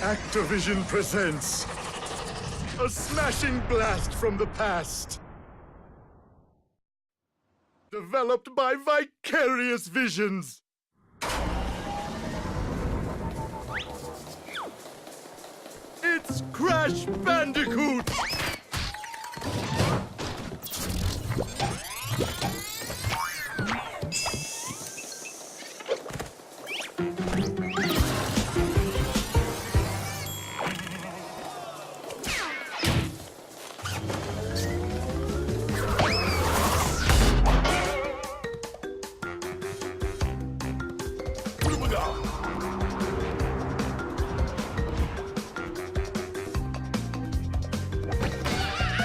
Activision presents a smashing blast from the past. Developed by Vicarious Visions. It's Crash Bandicoot!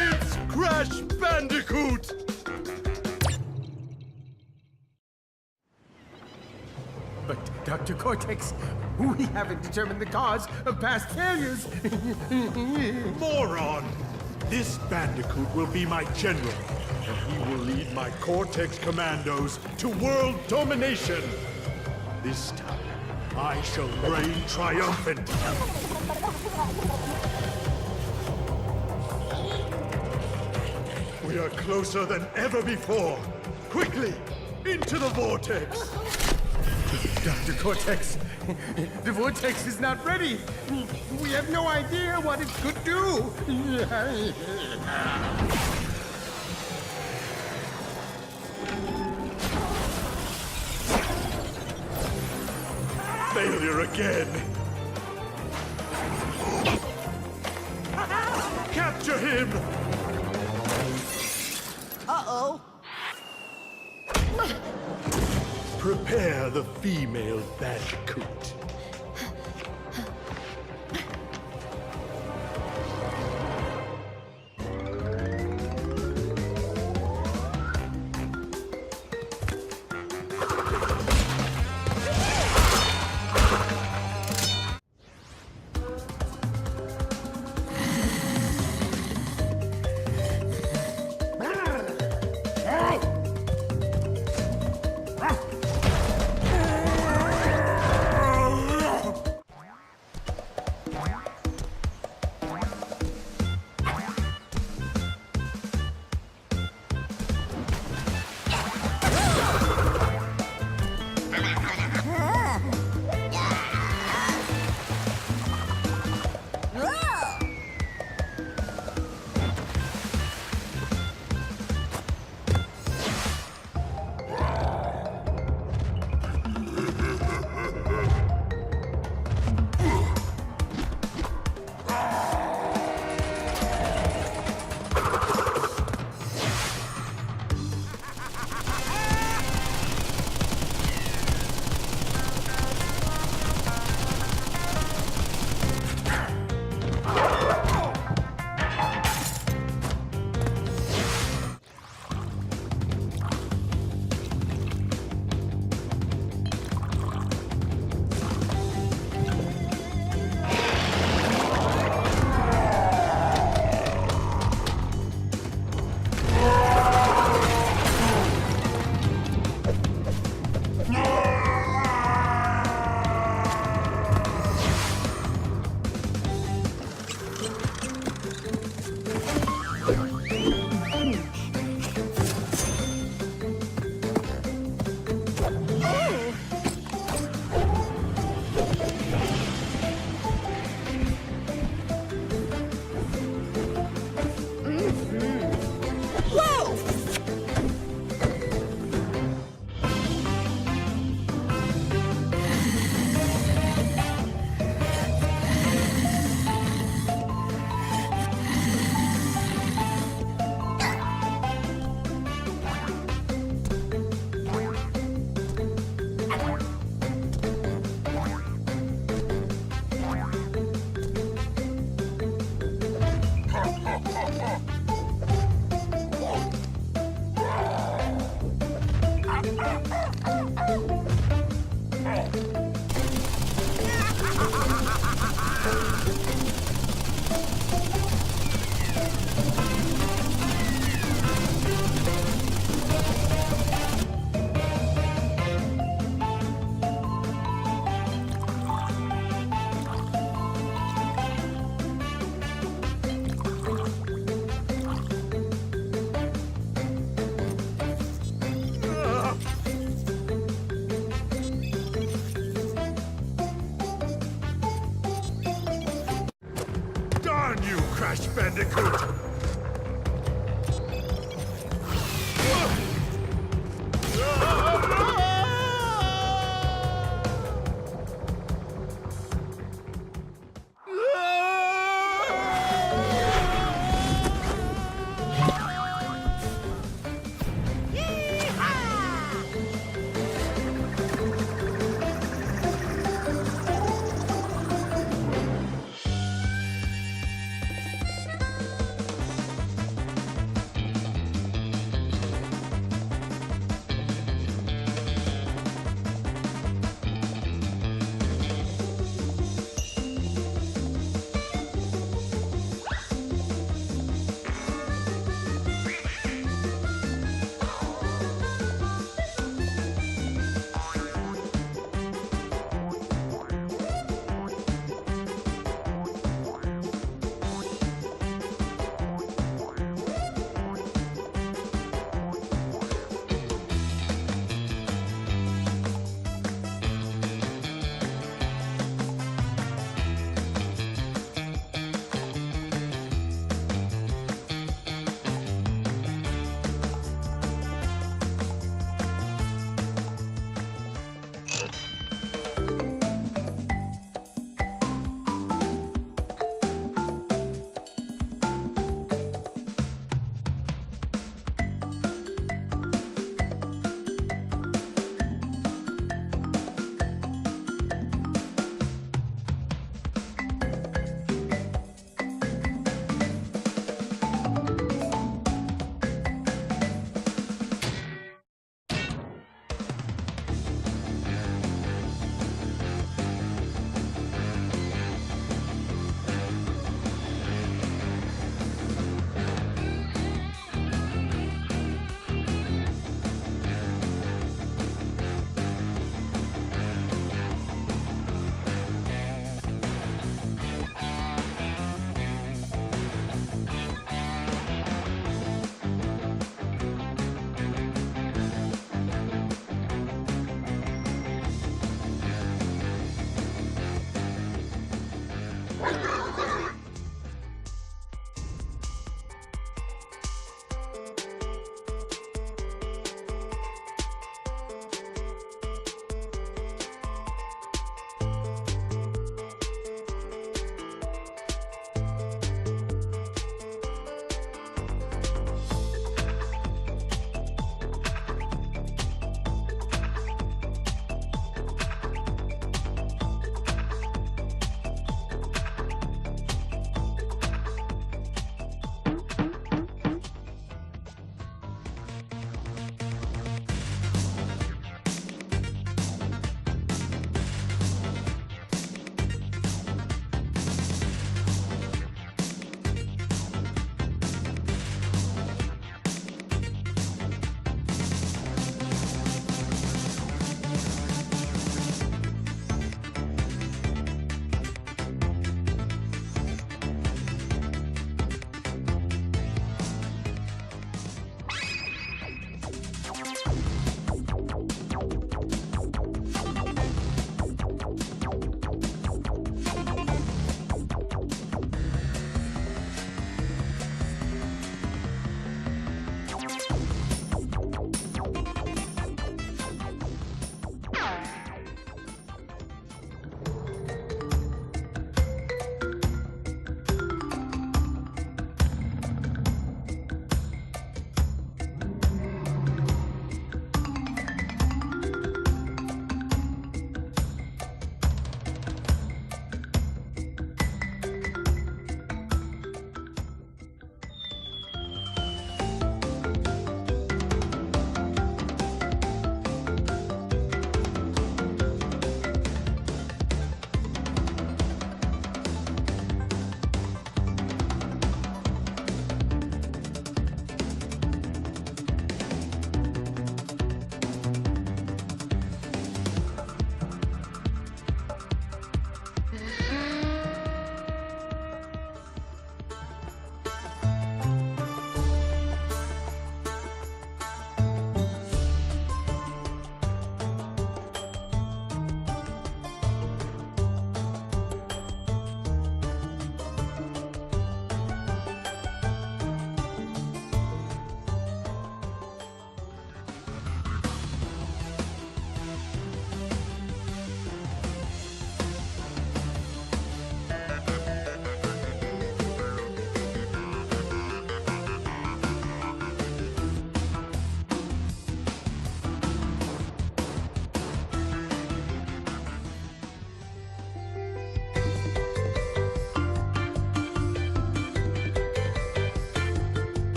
It's Crash Bandicoot! But, Dr. Cortex, we haven't determined the cause of past failures. Moron! This Bandicoot will be my general, and he will lead my Cortex commandos to world domination. This time, I shall reign triumphant. We are closer than ever before. Quickly, into the vortex. Dr. Cortex, the vortex is not ready. We have no idea what it could do. Failure again. Capture him! Uh-oh. Prepare the female Bandicoot. Crash Bandicoot!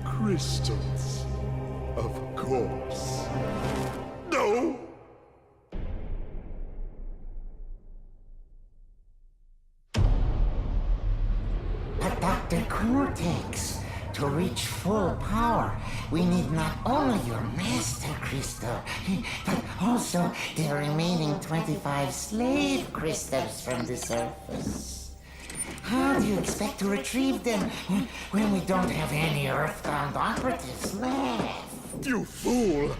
Crystals. Of course. No! But Dr. Cortex, to reach full power, we need not only your Master Crystal, but also the remaining 25 slave crystals from the surface. How do you expect to retrieve them when we don't have any Earthbound operatives left? You fool!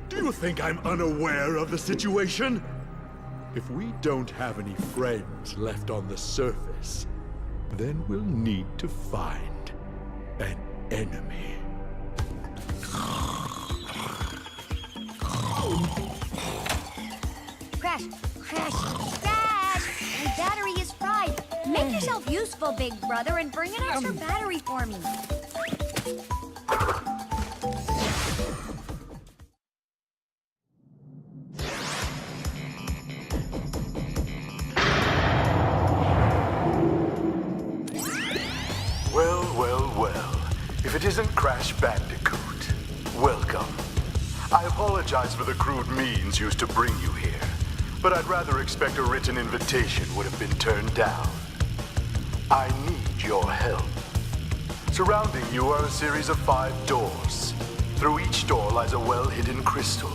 Do you think I'm unaware of the situation? If we don't have any friends left on the surface, then we'll need to find an enemy. Crash! Crash! Crash! My battery is fried. Make yourself useful, big brother, and bring an extra battery for me. Well. If it isn't Crash Bandicoot, welcome. I apologize for the crude means used to bring you here, but I'd rather expect a written invitation would have been turned down. I need your help. Surrounding you are a series of 5 doors. Through each door lies a well-hidden crystal.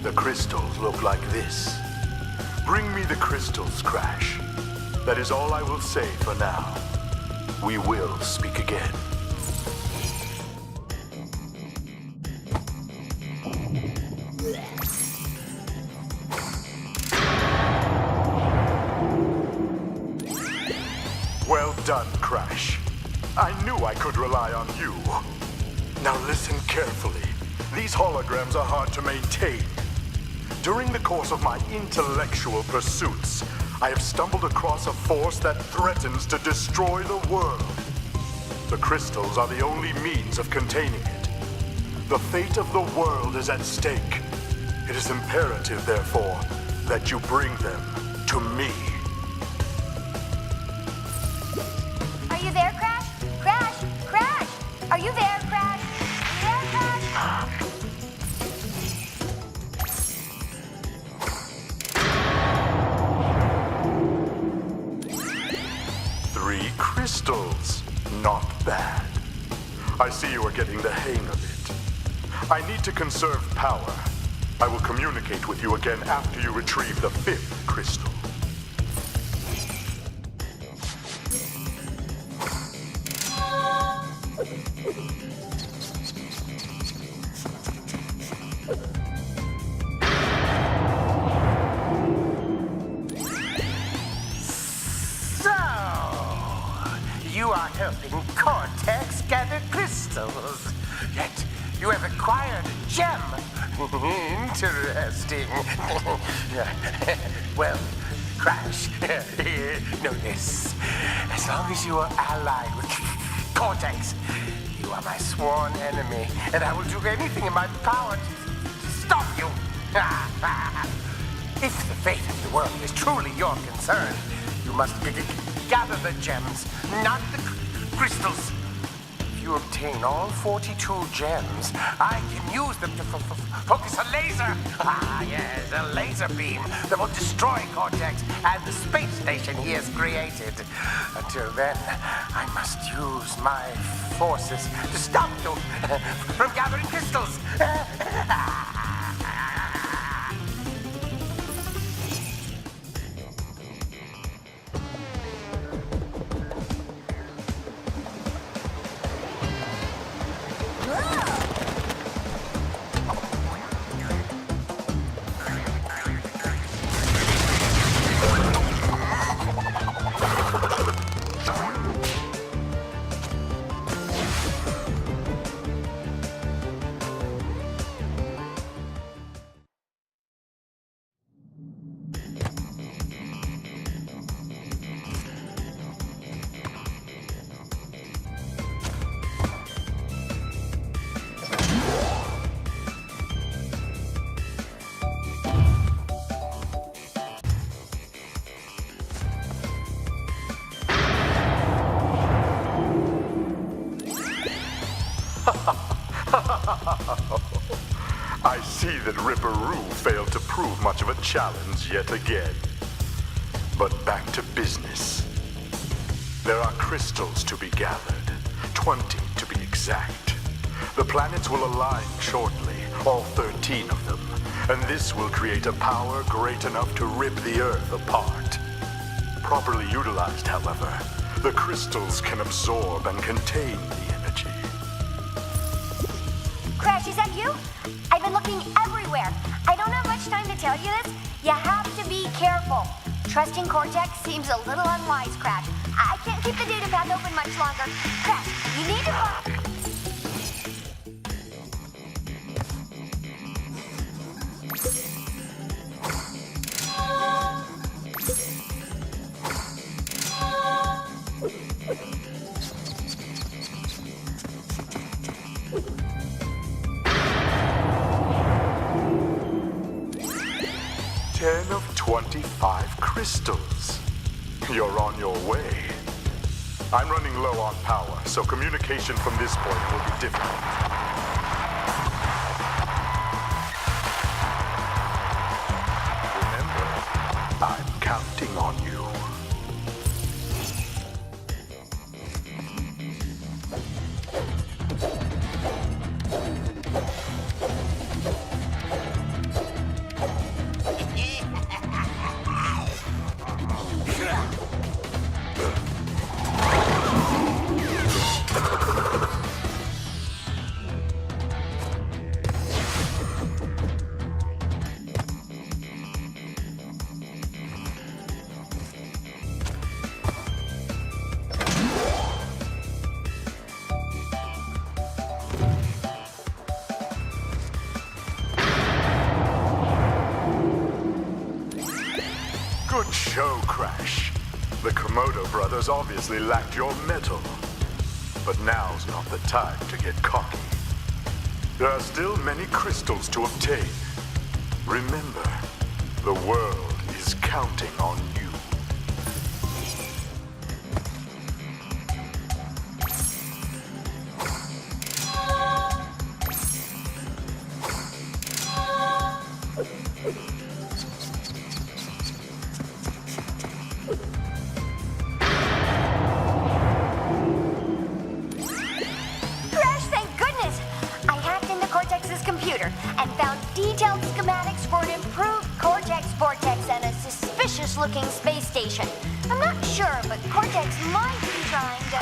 The crystals look like this. Bring me the crystals, Crash. That is all I will say for now. We will speak again. Well done, Crash. I knew I could rely on you. Now listen carefully. These holograms are hard to maintain. During the course of my intellectual pursuits, I have stumbled across a force that threatens to destroy the world. The crystals are the only means of containing it. The fate of the world is at stake. It is imperative, therefore, that you bring them to me. Are you there, Crash? Crash! Crash! Are you there, Crash? Are you there, Crash? 3 crystals. Not bad. I see you are getting the hang of it. I need to conserve power. I will communicate with you again after you retrieve the 5th crystal. You are helping Cortex gather crystals. Yet you have acquired a gem. Interesting. Well, Crash, know this. As long as you are allied with Cortex, you are my sworn enemy, and I will do anything in my power to stop you. If the fate of the world is truly your concern, you must gather the gems, not the crystals. If you obtain all 42 gems, I can use them to focus a laser. Yes, a laser beam that will destroy Cortex and the space station he has created. Until then, I must use my forces to stop you from gathering crystals. see that Ripperoo failed to prove much of a challenge yet again. But back to business. There are crystals to be gathered, 20 to be exact. The planets will align shortly, all 13 of them, and this will create a power great enough to rip the Earth apart. Properly utilized, however, the crystals can absorb and contain the energy. Crash, is that you? I've been looking everywhere. I don't have much time to tell you this. You have to be careful. Trusting Cortex seems a little unwise, Crash. I can't keep the data path open much longer. Crash, you need to... 10 of 25 crystals. You're on your way. I'm running low on power, so communication from this point will be difficult. Remember, I'm counting on you. Good show, Crash. The Komodo brothers obviously lacked your mettle. But now's not the time to get cocky. There are still many crystals to obtain. Remember, the world is counting on you. Looking space station. I'm not sure, but Cortex might be trying to...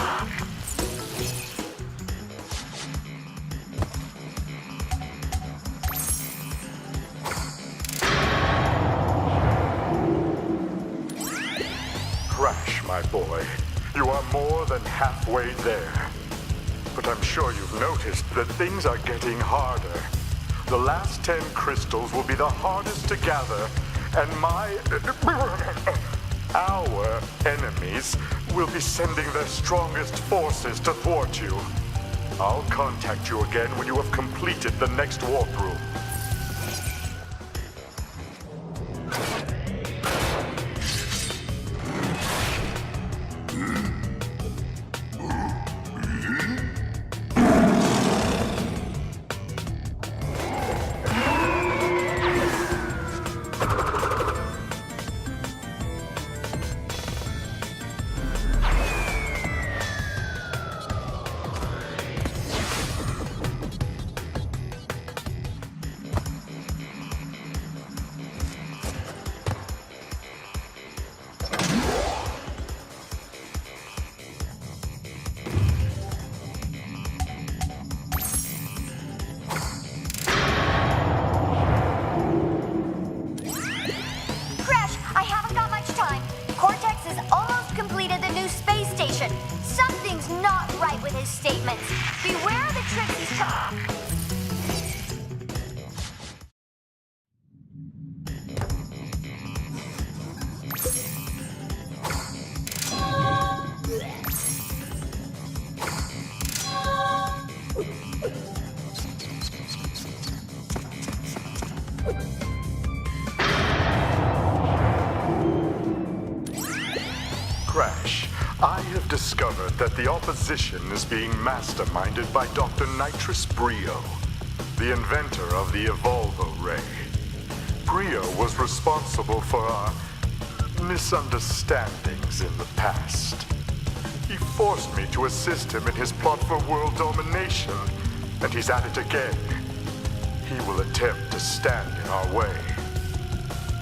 Crash, my boy. You are more than halfway there. But I'm sure you've noticed that things are getting harder. The last 10 crystals will be the hardest to gather, and our enemies will be sending their strongest forces to thwart you. I'll contact you again when you have completed the next warp room. Something's not right with his statements. Beware the tricks he's trying. Crash, I have discovered that the opposition is being masterminded by Dr. Nitrous Brio. the inventor of the Evolvo Ray. Brio was responsible for our misunderstandings in the past. He forced me to assist him in his plot for world domination, and he's at it again. He will attempt to stand in our way.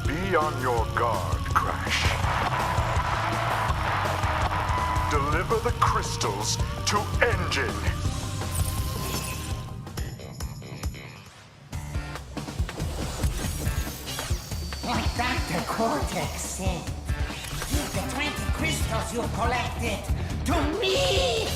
Be on your guard, Crash. Deliver the crystals to Engine. Like Dr. Cortex said, give the 20 crystals you collected to me!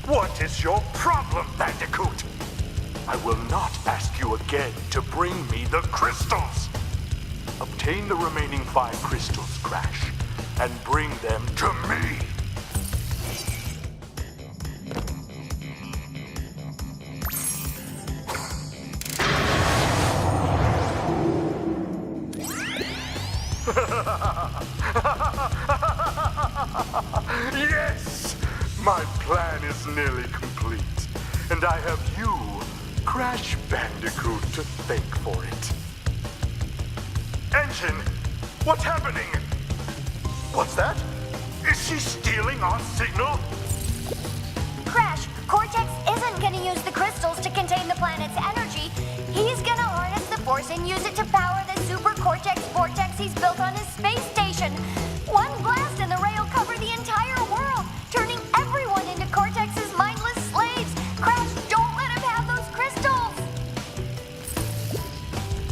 What is your problem, Bandicoot? I will not ask you again to bring me the crystals. Obtain the remaining 5 crystals, Crash, and bring them to me. Yes! My plan is nearly complete, and I have you, Crash Bandicoot, to thank for it. Engine, what's happening? What's that? Is she stealing our signal? Crash, Cortex isn't gonna use the crystals to contain the planet's energy. He's gonna harness the force and use it to power the Super Cortex vortex he's built on his space station. One blast and the ray will cover the entire world, turning everyone into Cortex's mindless slaves. Crash, don't let him have those crystals!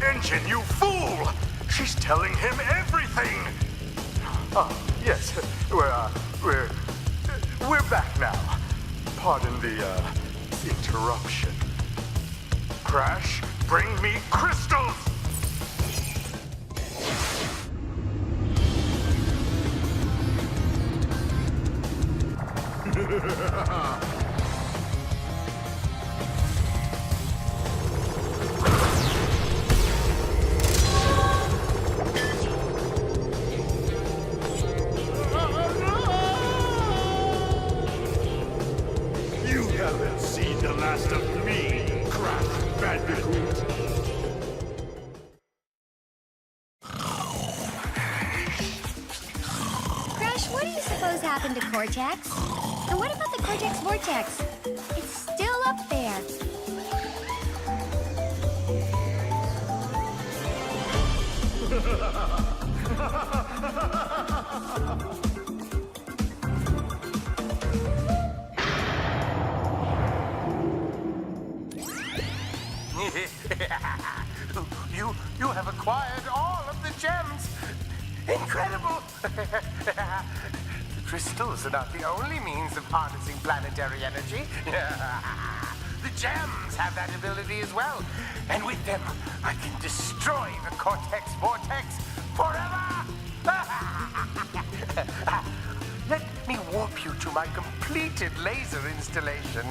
Engine, you fool! She's telling him everything! Yes, we're back now. Pardon the, interruption. Crash, bring me crystals! You haven't seen the last of me, Crash Bandicoot. Crash, what do you suppose happened to Cortex? And what about the Cortex vortex? It's still up there. You have acquired all of the gems. Incredible! The crystals are not the only means of harnessing planetary energy. The gems have that ability as well. And with them, I can destroy the Cortex Vortex forever! Let me warp you to my completed laser installation.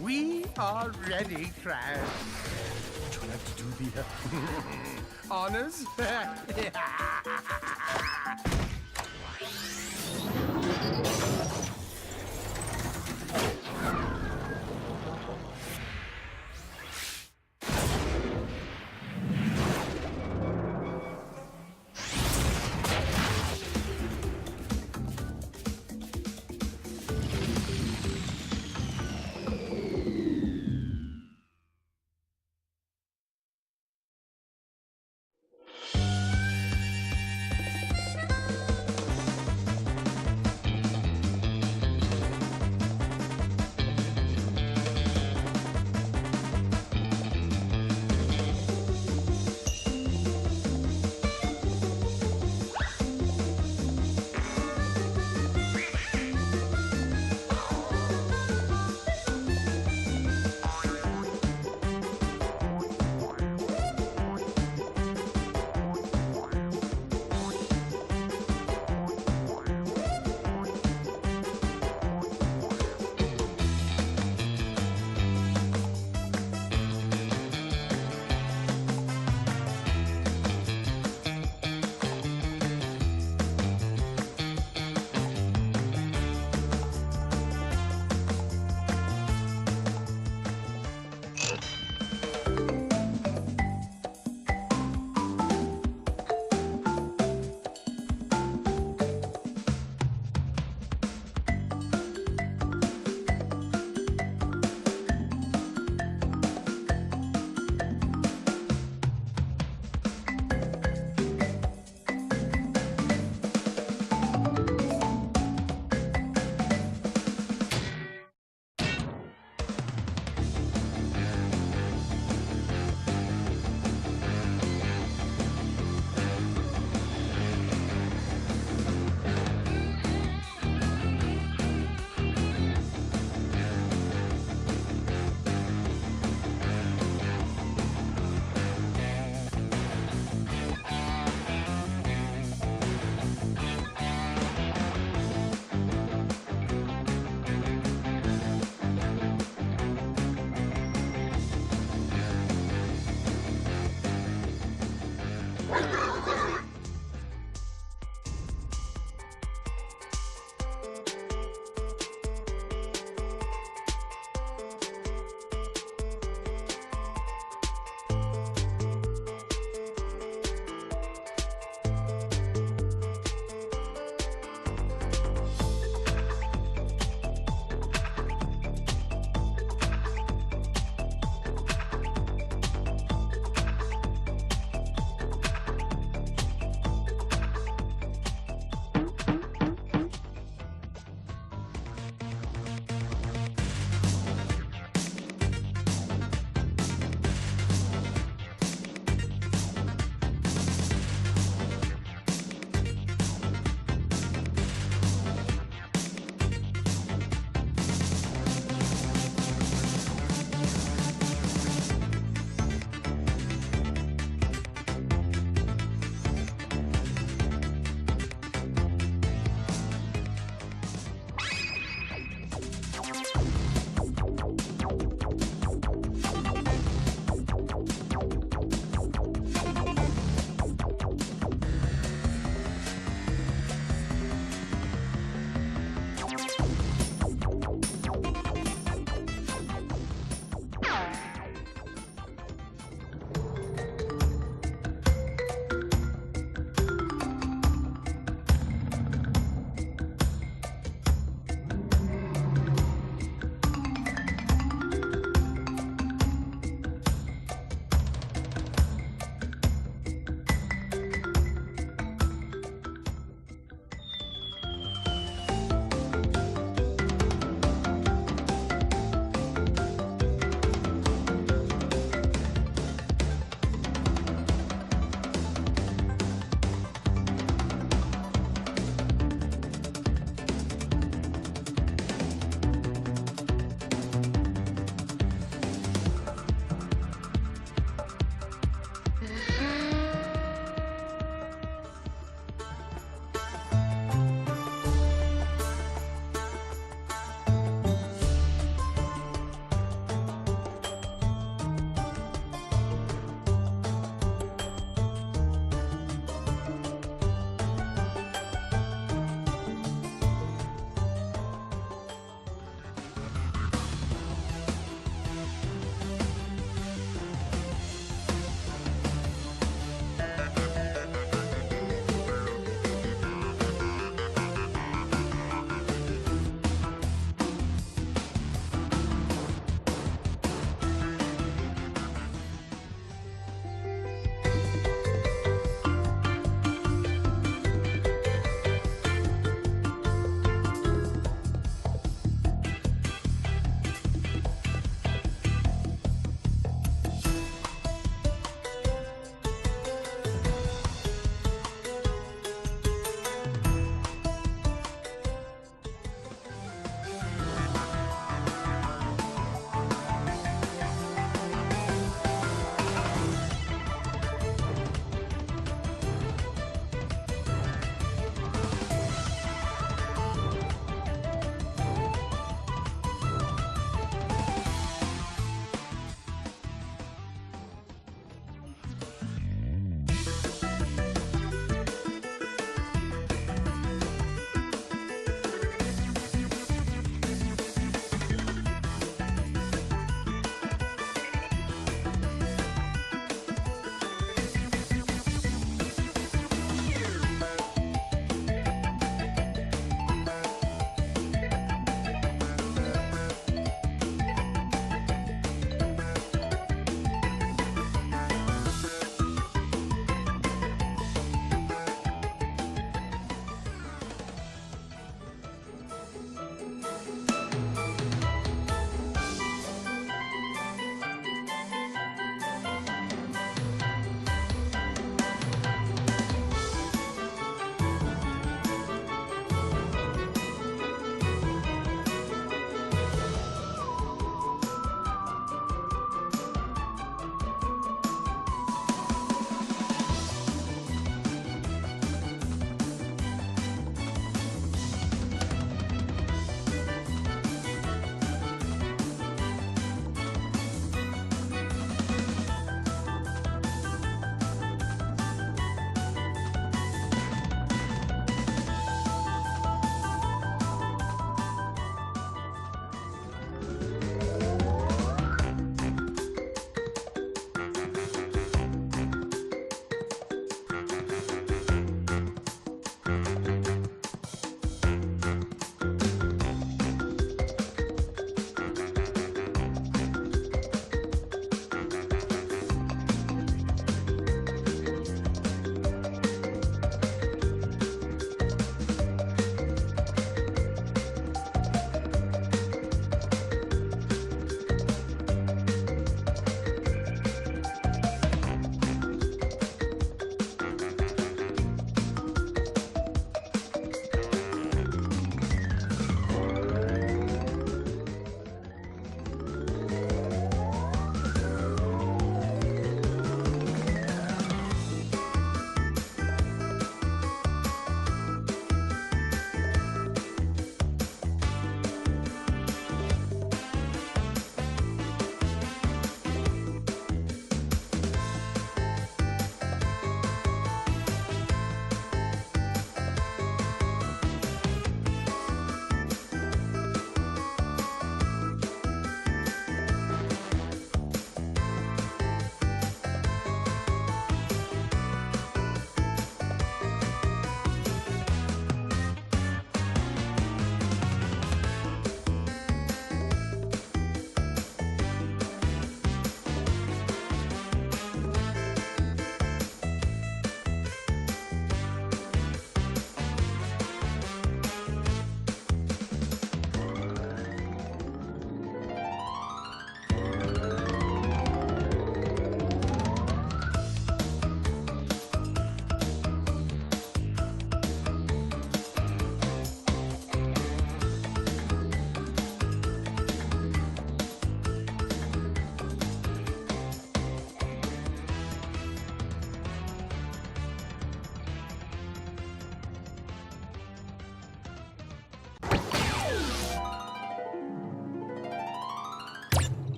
We are ready, Crash. Would you like to do the honors?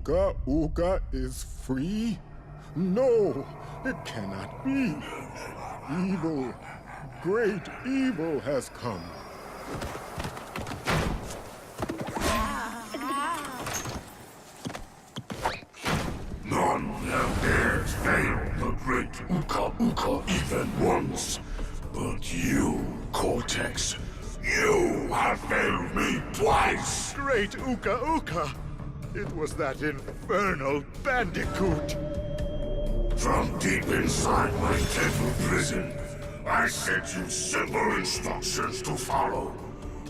Uka Uka is free? No, it cannot be. Evil, great evil has come. None have dared fail the great Uka Uka even once. But you, Cortex, you have failed me twice! Great Uka Uka! It was that infernal bandicoot! From deep inside my temple prison, I sent you simple instructions to follow.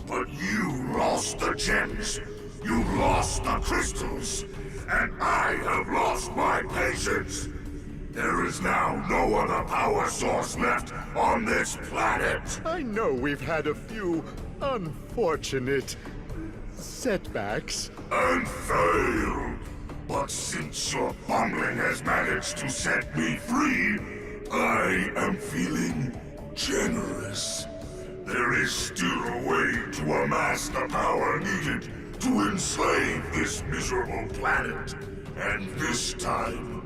But you lost the gems, you lost the crystals, and I have lost my patience. There is now no other power source left on this planet. I know we've had a few unfortunate setbacks. And failed. But since your bungling has managed to set me free, I am feeling generous. There is still a way to amass the power needed to enslave this miserable planet. And this time,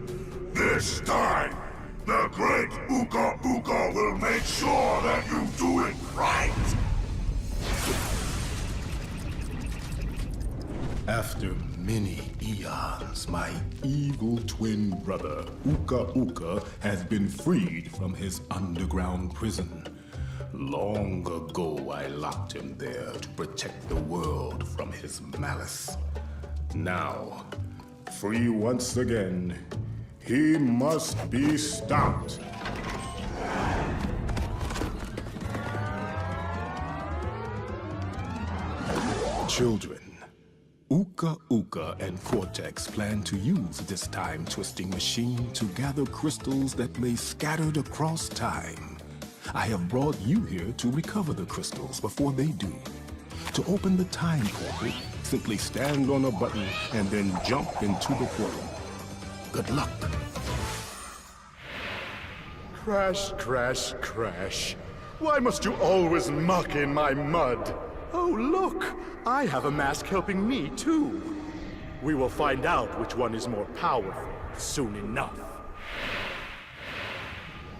the great Uka Uka will make sure that you do it right! After many eons, my evil twin brother, Uka Uka, has been freed from his underground prison. Long ago, I locked him there to protect the world from his malice. Now, free once again, he must be stopped. Children, Uka Uka and Cortex plan to use this time-twisting machine to gather crystals that lay scattered across time. I have brought you here to recover the crystals before they do. To open the time portal, simply stand on a button and then jump into the portal. Good luck. Crash, crash, crash. Why must you always muck in my mud? Oh, look! I have a mask helping me, too. We will find out which one is more powerful soon enough.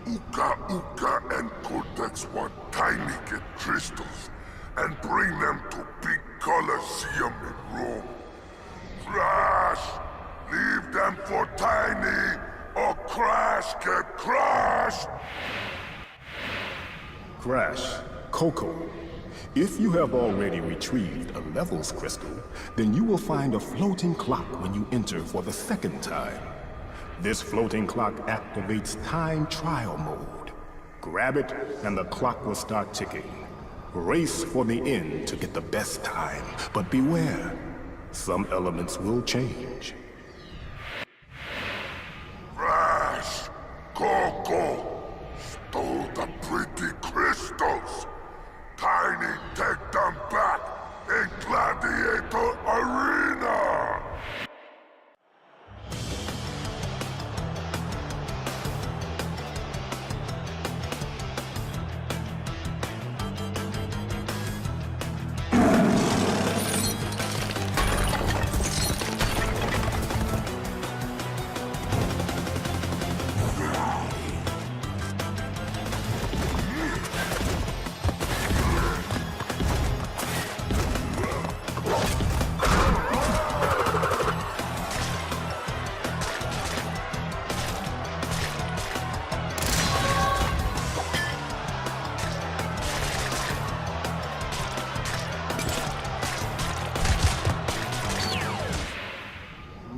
Uka Uka and Cortex want tiny get crystals and bring them to big Colosseum in Rome. Crash! Leave them for Tiny, or Crash get crushed! Crash, Coco. If you have already retrieved a levels crystal, then you will find a floating clock when you enter for the second time. This floating clock activates time trial mode. Grab it, and the clock will start ticking. Race for the end to get the best time, but beware, some elements will change. Crash! Coco! Stole the pretty crystals! Tiny, take them back in Gladiator Arena!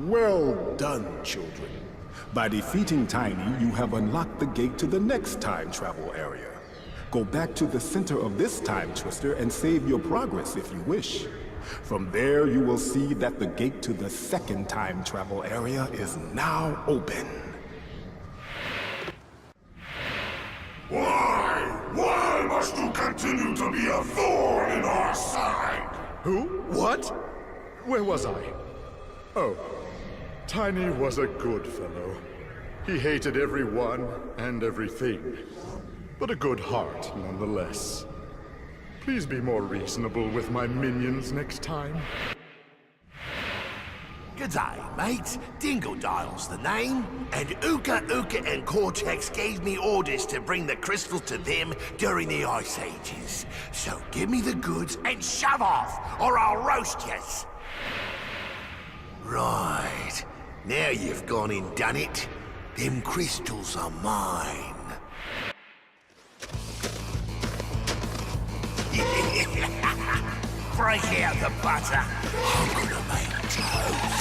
Well done, children. By defeating Tiny, you have unlocked the gate to the next time travel area. Go back to the center of this time twister and save your progress if you wish. From there, you will see that the gate to the second time travel area is now open. Why must you continue to be a thorn in our side? Who? What? Where was I? Oh, Tiny was a good fellow. He hated everyone and everything, but a good heart nonetheless. Please be more reasonable with my minions next time. Good day, mate. Dingodile's the name. And Uka Uka and Cortex gave me orders to bring the crystals to them during the Ice Ages. So give me the goods and shove off, or I'll roast yous. Right. Now you've gone and done it. Them crystals are mine. Break out the butter. I'm gonna make toast.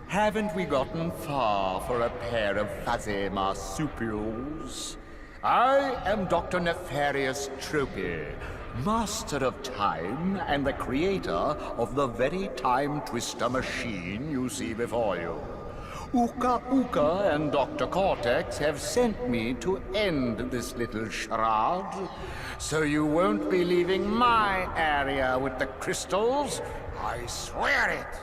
Haven't we gotten far for a pair of fuzzy marsupials? I am Dr. Nefarious Tropy, master of time and the creator of the very time twister machine you see before you. Uka Uka and Dr. Cortex have sent me to end this little charade, so you won't be leaving my area with the crystals. I swear it.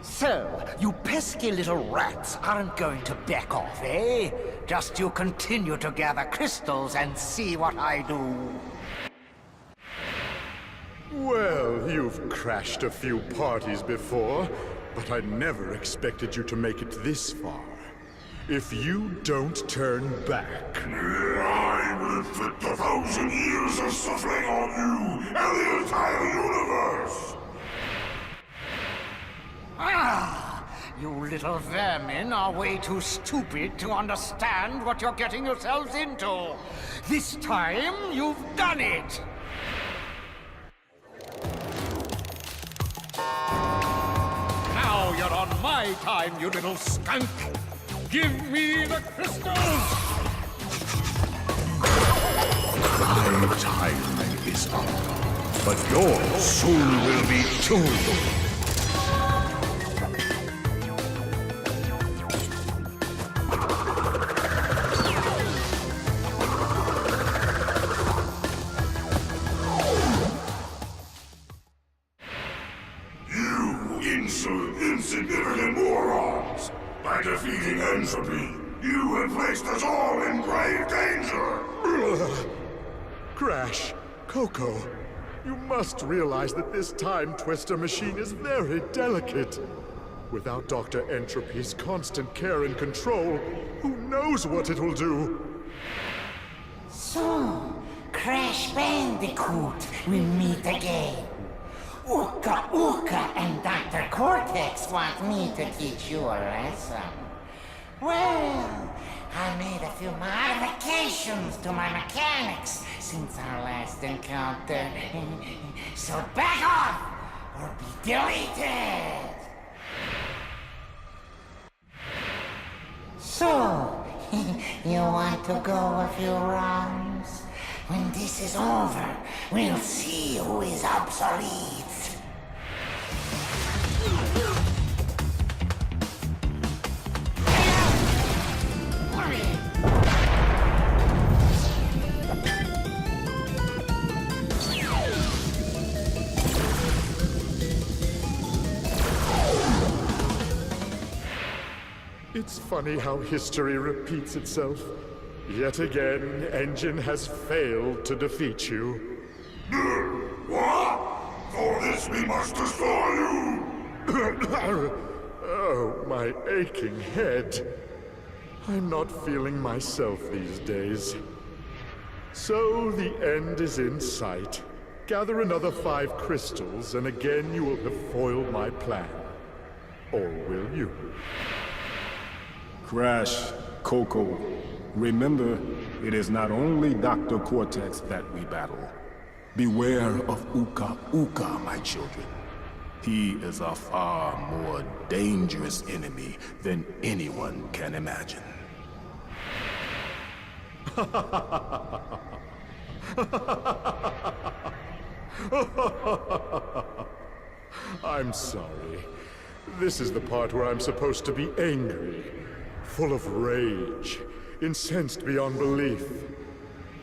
So, you pesky little rats aren't going to back off, eh? Just you continue to gather crystals and see what I do. Well, you've crashed a few parties before, but I never expected you to make it this far. If you don't turn back... I will inflict 1,000 years of suffering on you and the entire universe! Ah! You little vermin are way too stupid to understand what you're getting yourselves into. This time, you've done it! Now you're on my time, you little skunk! Give me the crystals! My time is up, but yours soon will be too. Insignificant morons! By defeating entropy, you have placed us all in grave danger! Crash, Coco, you must realize that this time twister machine is very delicate. Without Dr. Entropy's constant care and control, who knows what it will do? So, Crash Bandicoot, we meet again. Uka Uka and Dr. Cortex want me to teach you a lesson. Well, I made a few modifications to my mechanics since our last encounter. So back off or be deleted. So, you want to go a few rounds? When this is over, we'll see who is obsolete. It's funny how history repeats itself. Yet again, Engine has failed to defeat you. What? For this we must destroy you! Oh, my aching head. I'm not feeling myself these days. So the end is in sight. Gather another 5 crystals, and again you will have foiled my plan. Or will you? Crash, Coco, remember, it is not only Dr. Cortex that we battle. Beware of Uka Uka, my children. He is a far more dangerous enemy than anyone can imagine. I'm sorry. This is the part where I'm supposed to be angry, full of rage, incensed beyond belief.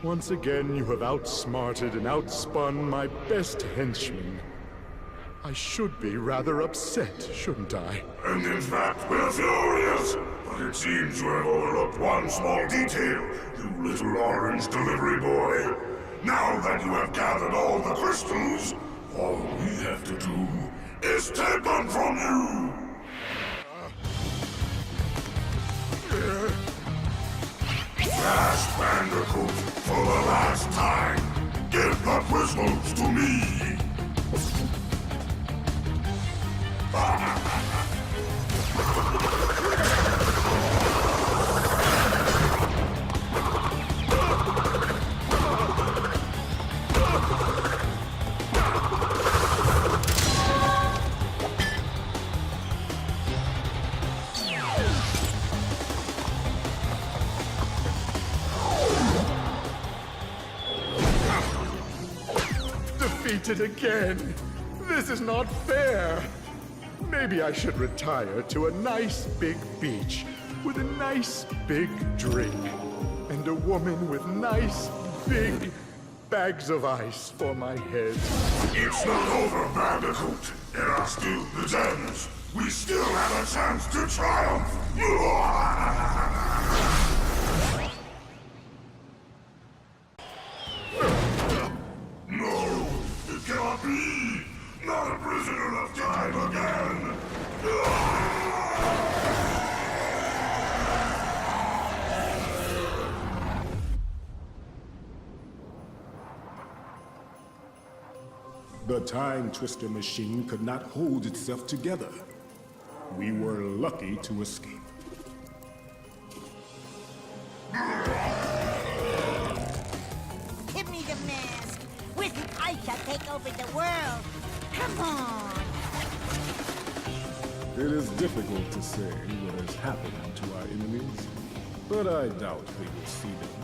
Once again, you have outsmarted and outspun my best henchman. I should be rather upset, shouldn't I? And in fact, we're furious. But it seems you have overlooked one small detail, you little orange delivery boy. Now that you have gathered all the crystals, all we have to do is take them from you. Crash Bandicoot, for the last time, give the crystals to me. Defeated again. This is not fair. Maybe I should retire to a nice big beach with a nice big drink and a woman with nice big bags of ice for my head. It's not over, Bandicoot. There are still the gems. We still have a chance to triumph. No, it cannot be. Not a prisoner of time again. The Time Twister machine could not hold itself together. We were lucky to escape. Give me the mask! With it, I shall take over the world! Come on! It is difficult to say what has happened to our enemies, but I doubt they will see them